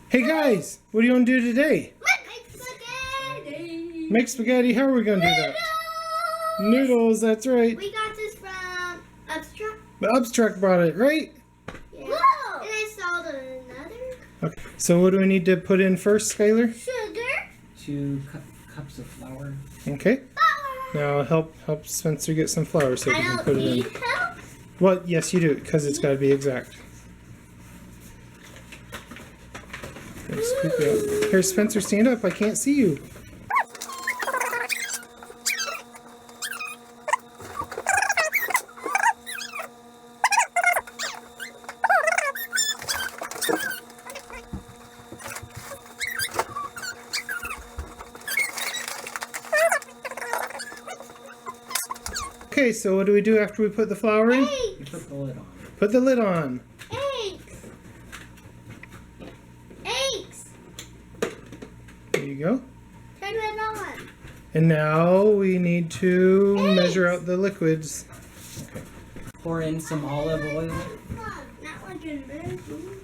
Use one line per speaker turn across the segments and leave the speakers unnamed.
Hey guys, what do you want to do today?
Make spaghetti!
Make spaghetti. How are we going to do that? Noodles, that's right.
We got this from Abstract.
The Abstract brought it, right?
Yeah. Whoa! And I saw another.
Okay. So what do we need to put in first, Skylar?
Sugar.
2 cups of flour.
Okay.
Flour.
Now help Spencer get some flour so he
I
can
don't
put it
need
in.
help.
Well, yes you do, because it's got to be exact. Here, Spencer, stand up. I can't see you. Okay, so what do we do after we put the flour in?
You put the lid on.
Put the lid on.
Eggs. Eggs.
There you go.
Turn it on.
And now we need to
Eggs.
measure out the liquids.
Pour in some olive oil.
Not like a movie.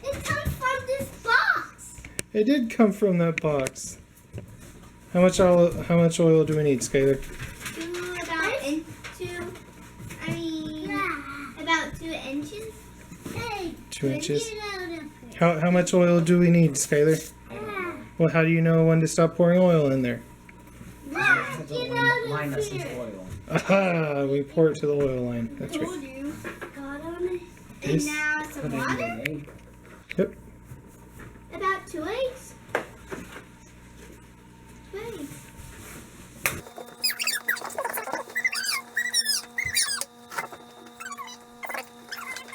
It comes from this box.
It did come from that box. How much oil do we need, Skylar?
About 2 inches. Hey,
2 inches. How much oil do we need, Skylar? Well, how do you know when to stop pouring oil in there?
Line that says oil.
Aha! We pour it to the oil line. That's right.
You got on it. And
Yes.
now some
Put in
water.
an egg.
Yep.
About 2 eggs. 2 eggs.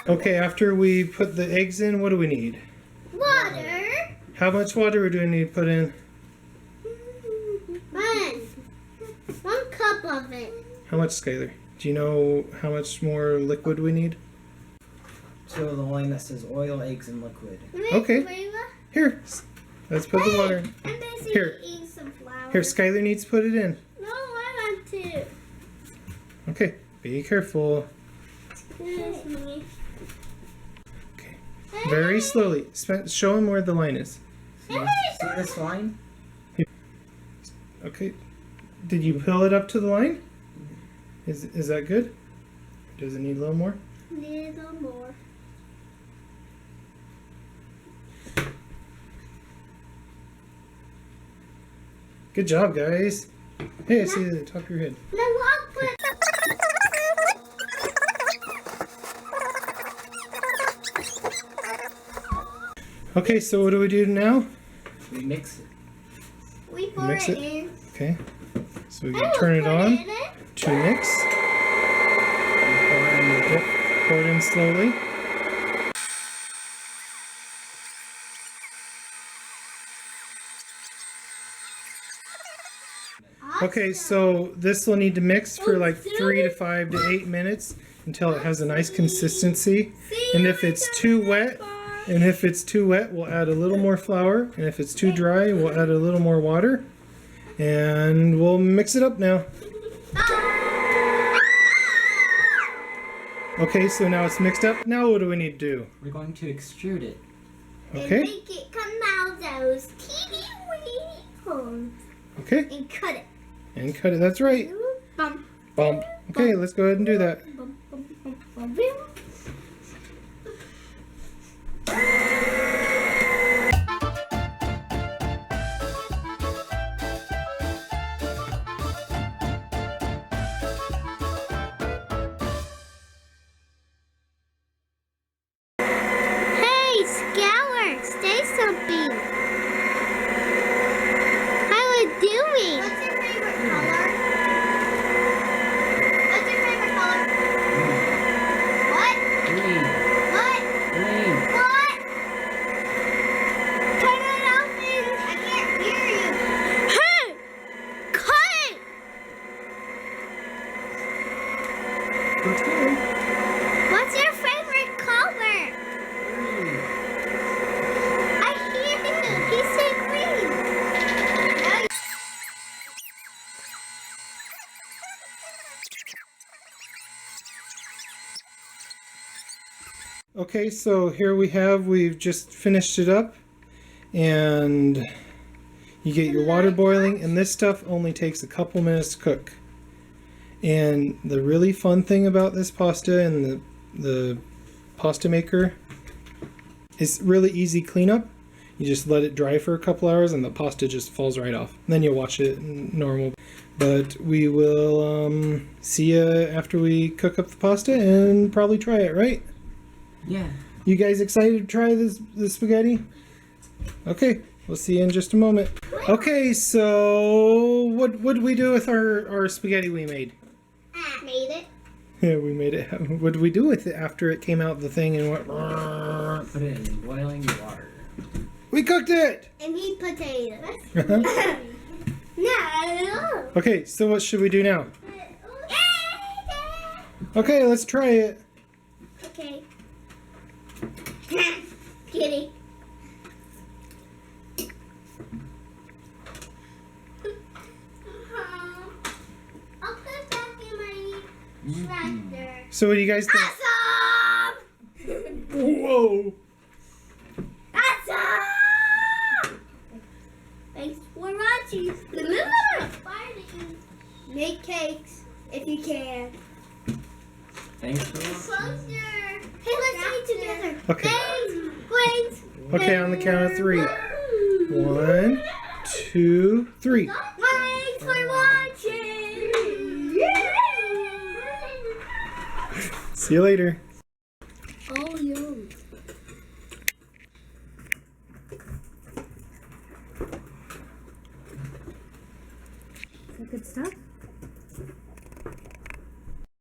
Okay, after we put the eggs in, what do we need?
Water.
How much water do we need to put in?
1 cup of it.
How much, Skylar? Do you know how much more liquid we need?
So the line that says oil, eggs, and liquid.
Okay. Here, let's put the water in.
I'm busy
Here.
eating some flour.
Here, Skylar needs to put it in.
No, I want to.
Okay, be careful.
This is me.
Okay, very slowly. Show him where the line is.
See this line?
Okay, did you pull it up to the line? Is that good? Does it need a little more?
Little more.
Good job, guys. Hey, I see the top of your head.
No, I'll put.
Okay, so what do we do now?
We mix it.
We pour
Mix
it
it.
in.
Okay, so we
I
can
will
turn it
put
on
in it.
to mix. Yep, pour it in slowly. Okay, so this will need to mix for like 3 to 5 to 8 minutes until it has a nice consistency. And if it's too wet, we'll add a little more flour. And if it's too dry, we'll add a little more water. And we'll mix it up now. Okay, so now it's mixed up. Now what do we need to do?
We're going to extrude it.
Okay.
And make it come out those teeny weeny holes.
Okay,
And cut it.
and cut it. That's right.
Bump.
Bump. Okay, let's go ahead and do that.
Bump, bump, bump, bump, bump. Hey, Scour, say something. How are you doing? What's your favorite color? What's your favorite color? What?
Green.
What?
Green.
What? Turn it off and I can't hear you. Hey! Cut it!
Okay.
What's your favorite color?
Green.
I hear him. He said green. Now you-
Okay, so here we've just finished it up. and you get your water boiling, and this stuff only takes a couple minutes to cook. And the really fun thing about this pasta and the pasta maker is really easy cleanup. You just let it dry for a couple hours and the pasta just falls right off. Then you'll wash it normal. But we will see you after we cook up the pasta and probably try it, right?
Yeah.
You guys excited to try the spaghetti? Okay, we'll see you in just a moment. Okay, so what did we do with our spaghetti we made?
Made it.
Yeah, we made it. What did we do with it after it came out the thing and went?
Put it in boiling water.
We cooked it!
And eat potatoes. No.
Okay, so what should we do now? Okay, let's try it.
Okay. Kitty. I'll put it back in my tractor.
So what do you guys think?
Awesome!
Whoa!
Awesome! Thanks for watching. Make cakes if you can.
Thanks for watching.
Hey, let's eat together.
Okay.
Thanks.
Okay, on the count of 3. 1, 2, 3.
Thanks for watching.
See you later.